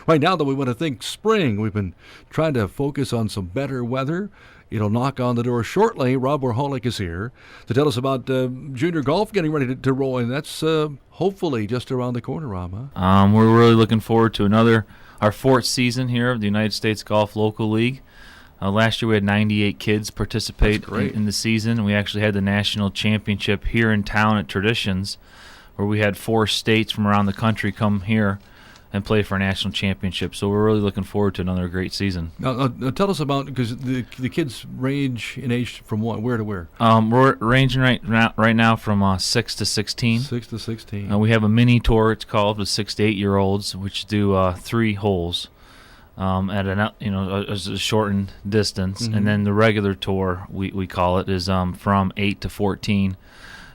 Right now, though, we want to think spring. We've been trying to focus on some better weather. It'll knock on the door shortly. Rob Warholic is here to tell us about junior golf getting ready to roll in. That's hopefully just around the corner, Rob, huh? We're really looking forward to our fourth season here of the United States Golf Local League. Last year we had 98 kids participate in the season. We actually had the national championship here in town at Traditions, where we had 4 states from around the country come here and play for a national championship. So we're really looking forward to another great season. Now tell us about, because the kids range in age from where to where? We're ranging right now from 6 to 16. 6 to 16. We have a mini tour, it's called, with 6 to 8-year-olds, which do 3 holes at a shortened distance. Mm-hmm. And then the regular tour, we call it, is from 8 to 14.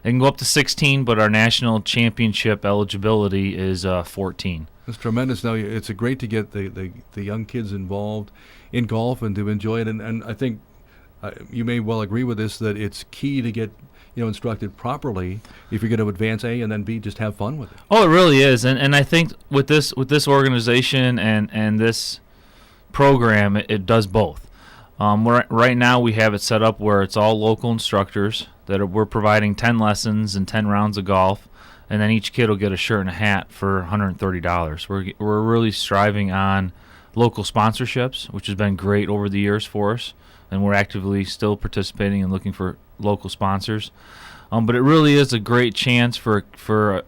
It can go up to 16, but our national championship eligibility is 14. That's tremendous. Now, it's great to get the young kids involved in golf and to enjoy it. And I think you may well agree with this, that it's key to get instructed properly if you're going to advance A, and then B, just have fun with it. Oh, it really is. And I think with this organization and this program, it does both. Right now we have it set up where it's all local instructors that we're providing 10 lessons and 10 rounds of golf, and then each kid will get a shirt and a hat for $130. We're really striving on local sponsorships, which has been great over the years for us, and we're actively still participating and looking for local sponsors. But it really is a great chance for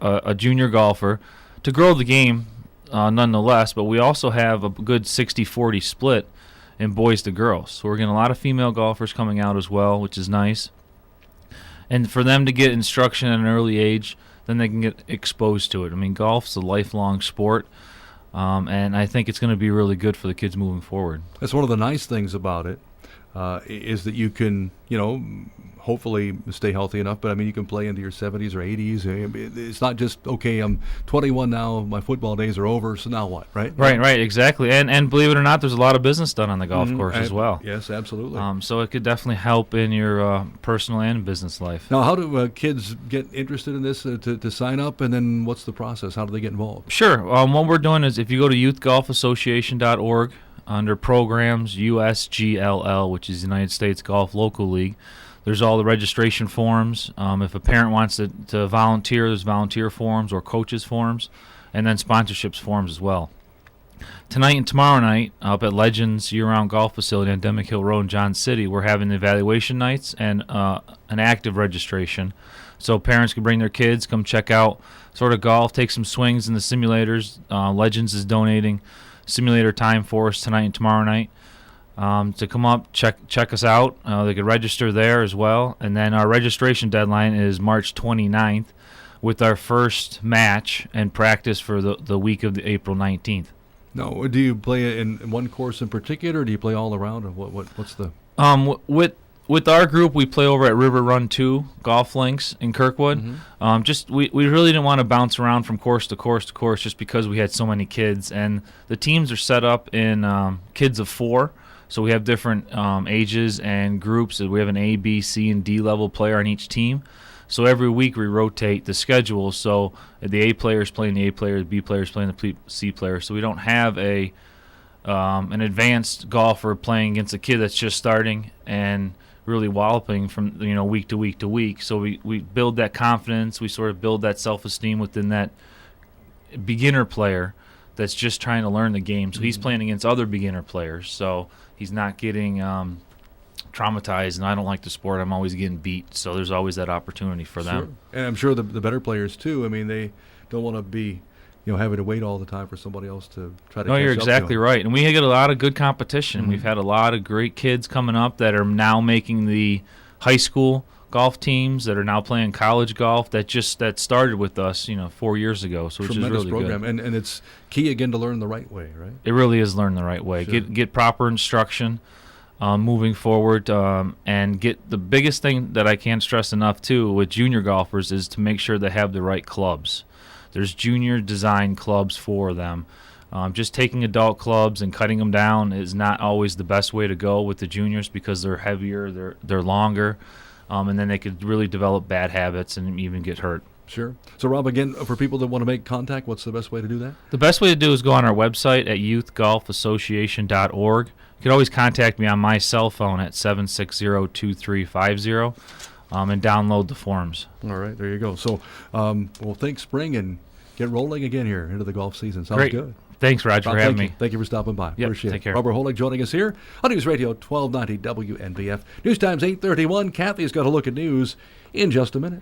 a junior golfer to grow the game nonetheless, but we also have a good 60-40 split in boys to girls. So we're getting a lot of female golfers coming out as well, which is nice. And for them to get instruction at an early age, then they can get exposed to it. I mean, golf's a lifelong sport, and I think it's going to be really good for the kids moving forward. That's one of the nice things about it, is that you can, hopefully stay healthy enough, but I mean, you can play into your 70s or 80s. It's not just, okay, I'm 21 now, my football days are over, so now what, right? Right, exactly. And believe it or not, there's a lot of business done on the golf course as well. Yes, absolutely. So it could definitely help in your personal and business life. Now, how do kids get interested in this to sign up, and then what's the process? How do they get involved? Sure. What we're doing is, if you go to youthgolfassociation.org, under programs, USGLL, which is United States Golf Local League, there's all the registration forms. If a parent wants to volunteer, there's volunteer forms or coaches forms, and then sponsorships forms as well. Tonight and tomorrow night, up at Legends Year-Round Golf Facility on Demick Hill Road in John City, we're having evaluation nights and an active registration. So parents can bring their kids, come check out sort of golf, take some swings in the simulators. Legends is donating simulator time for us tonight and tomorrow night. To come up, check us out. They could register there as well. And then our registration deadline is March 29th with our first match and practice for the week of the April 19th. No, do you play in one course in particular, or do you play all around? Or what's the... With our group, we play over at River Run 2 Golf Links in Kirkwood. Mm-hmm. We really didn't want to bounce around from course to course to course just because we had so many kids. And the teams are set up in kids of 4. So we have different ages and groups. We have an A, B, C, and D level player on each team. So every week we rotate the schedule. So the A players playing the A players, the B players playing the C players. So we don't have an advanced golfer playing against a kid that's just starting and really walloping from week to week to week. So we build that confidence. We sort of build that self-esteem within that beginner player that's just trying to learn the game. So he's playing against other beginner players. So he's not getting traumatized, and I don't like the sport. I'm always getting beat. So there's always that opportunity for them. And I'm sure the better players, too. I mean, they don't want to be having to wait all the time for somebody else to try to catch up. No, you're exactly right. And we get a lot of good competition. Mm-hmm. We've had a lot of great kids coming up that are now making the high school golf teams, that are now playing college golf, that started with us 4 years ago. So which is really program. Good. And it's key again to learn the right way, right? It really is learn the right way. Sure. Get proper instruction moving forward, and get the biggest thing that I can't stress enough too with junior golfers is to make sure they have the right clubs. There's junior design clubs for them. Just taking adult clubs and cutting them down is not always the best way to go with the juniors, because they're heavier, they're longer, and then they could really develop bad habits and even get hurt. Sure. So, Rob, again, for people that want to make contact, what's the best way to do that? The best way to do is go on our website at youthgolfassociation.org. You can always contact me on my cell phone at 760-2350 and download the forms. All right, there you go. So we'll think spring and get rolling again here into the golf season. Sounds Great. good. Thanks, Roger, for having me. Thank you for stopping by. Yep, Appreciate take it. care. Rob Warholic joining us here on News Radio 1290 WNBF. News time's 8:31. Kathy's got a look at news in just a minute.